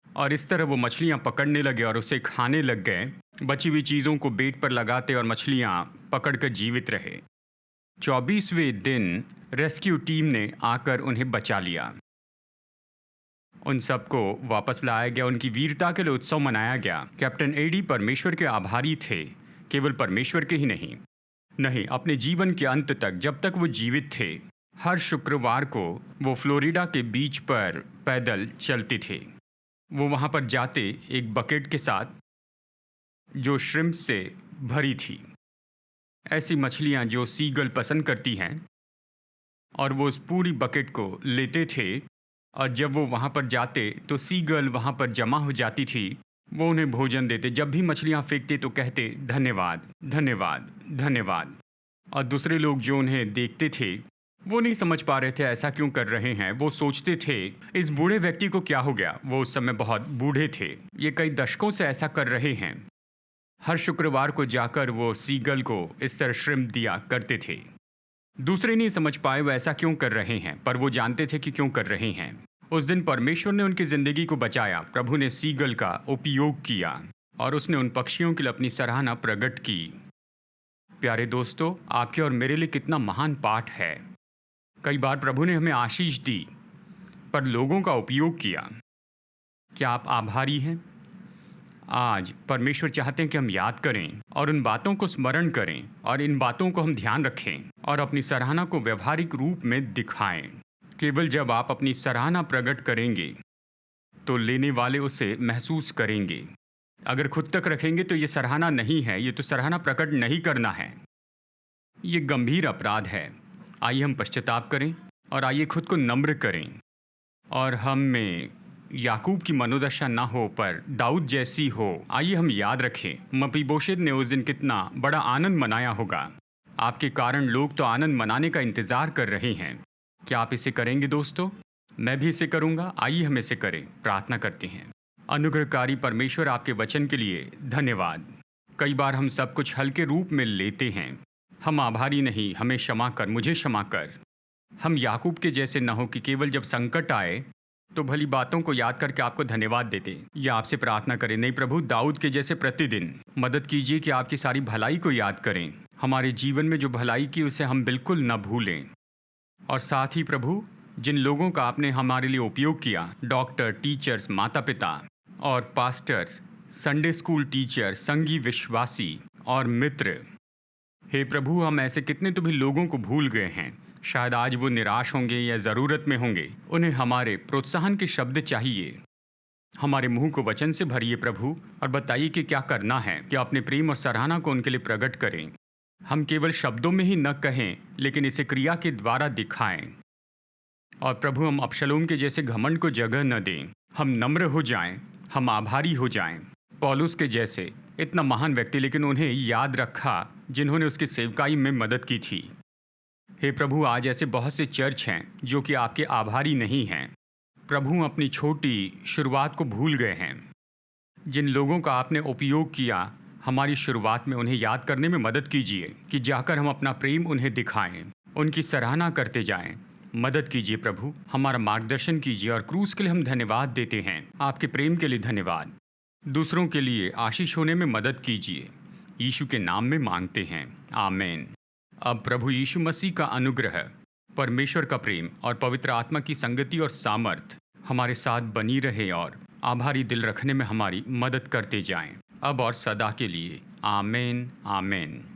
और इस तरह वो मछलियाँ पकड़ने लगे और उसे खाने लग गए। बची हुई चीज़ों को बेट पर लगाते और मछलियाँ पकड़कर जीवित रहे। 24वें दिन रेस्क्यू टीम ने आकर उन्हें बचा लिया। उन सबको वापस लाया गया, उनकी वीरता के लिए उत्सव मनाया गया। कैप्टन एडी परमेश्वर के आभारी थे, केवल परमेश्वर के ही नहीं, अपने जीवन के अंत तक, जब तक वो जीवित थे। हर शुक्रवार को वो फ्लोरिडा के बीच पर पैदल चलते थे। वो वहाँ पर जाते एक बकेट के साथ जो श्रिम्प से भरी थी, ऐसी मछलियाँ जो सीगल पसंद करती हैं, और वो उस पूरी बकेट को लेते थे। और जब वो वहाँ पर जाते तो सीगल वहाँ पर जमा हो जाती थी। वो उन्हें भोजन देते। जब भी मछलियाँ फेंकते तो कहते धन्यवाद, धन्यवाद, धन्यवाद। और दूसरे लोग जो उन्हें देखते थे वो नहीं समझ पा रहे थे ऐसा क्यों कर रहे हैं। वो सोचते थे इस बूढ़े व्यक्ति को क्या हो गया। वो उस समय बहुत बूढ़े थे, ये कई दशकों से ऐसा कर रहे हैं। हर शुक्रवार को जाकर वो सीगल को इस तरह श्रिम्प दिया करते थे। दूसरे नहीं समझ पाए वो ऐसा क्यों कर रहे हैं, पर वो जानते थे कि क्यों कर रहे हैं। उस दिन परमेश्वर ने उनकी ज़िंदगी को बचाया। प्रभु ने सीगल का उपयोग किया और उसने उन पक्षियों के लिए अपनी सराहना प्रकट की। प्यारे दोस्तों, आपके और मेरे लिए कितना महान पाठ है। कई बार प्रभु ने हमें आशीष दी, पर लोगों का उपयोग किया। क्या आप आभारी हैं? आज परमेश्वर चाहते हैं कि हम याद करें और उन बातों को स्मरण करें, और इन बातों को हम ध्यान रखें और अपनी सराहना को व्यवहारिक रूप में दिखाएं। केवल जब आप अपनी सराहना प्रकट करेंगे तो लेने वाले उसे महसूस करेंगे। अगर खुद तक रखेंगे तो ये सराहना नहीं है, ये तो सराहना प्रकट नहीं करना है। ये गंभीर अपराध है। आइए हम पश्चाताप करें और आइए खुद को नम्र करें, और हम में याकूब की मनोदशा ना हो पर दाऊद जैसी हो। आइए हम याद रखें मपीबोशेत ने उस दिन कितना बड़ा आनंद मनाया होगा। आपके कारण लोग तो आनंद मनाने का इंतज़ार कर रहे हैं। क्या आप इसे करेंगे दोस्तों? मैं भी इसे करूँगा। आइए हम इसे करें। प्रार्थना करते हैं। अनुग्रहकारी परमेश्वर, आपके वचन के लिए धन्यवाद। कई बार हम सब कुछ हल्के रूप में लेते हैं। हम आभारी नहीं, हमें क्षमा कर, मुझे क्षमा कर। हम याकूब के जैसे न हो कि केवल जब संकट आए तो भली बातों को याद करके आपको धन्यवाद देते या आपसे प्रार्थना करें। नहीं प्रभु, दाऊद के जैसे प्रतिदिन मदद कीजिए कि आपकी सारी भलाई को याद करें। हमारे जीवन में जो भलाई की उसे हम बिल्कुल न भूलें। और साथ ही प्रभु, जिन लोगों का आपने हमारे लिए उपयोग किया, डॉक्टर, टीचर्स, माता पिता और पास्टर्स, संडे स्कूल टीचर, संगी विश्वासी और मित्र, हे प्रभु, हम ऐसे कितने तो भी लोगों को भूल गए हैं। शायद आज वो निराश होंगे या ज़रूरत में होंगे। उन्हें हमारे प्रोत्साहन के शब्द चाहिए। हमारे मुंह को वचन से भरिए प्रभु, और बताइए कि क्या करना है, कि अपने प्रेम और सराहना को उनके लिए प्रकट करें। हम केवल शब्दों में ही न कहें, लेकिन इसे क्रिया के द्वारा दिखाएं। और प्रभु, हम अबशलोम के जैसे घमंड को जगह न दें। हम नम्र हो जाएं, हम आभारी हो जाएं। पौलुस के जैसे इतना महान व्यक्ति, लेकिन उन्हें याद रखा जिन्होंने उसकी सेवकाई में मदद की थी। हे प्रभु, आज ऐसे बहुत से चर्च हैं जो कि आपके आभारी नहीं हैं। प्रभु, अपनी छोटी शुरुआत को भूल गए हैं। जिन लोगों का आपने उपयोग किया हमारी शुरुआत में, उन्हें याद करने में मदद कीजिए कि जाकर हम अपना प्रेम उन्हें दिखाएं, उनकी सराहना करते जाएं। मदद कीजिए प्रभु, हमारा मार्गदर्शन कीजिए। और क्रूस के लिए हम धन्यवाद देते हैं, आपके प्रेम के लिए धन्यवाद। दूसरों के लिए आशीष होने में मदद कीजिए। यीशु के नाम में मांगते हैं, आमीन। अब प्रभु यीशु मसीह का अनुग्रह, परमेश्वर का प्रेम और पवित्र आत्मा की संगति और सामर्थ हमारे साथ बनी रहे और आभारी दिल रखने में हमारी मदद करते जाएं, अब और सदा के लिए। आमीन आमीन।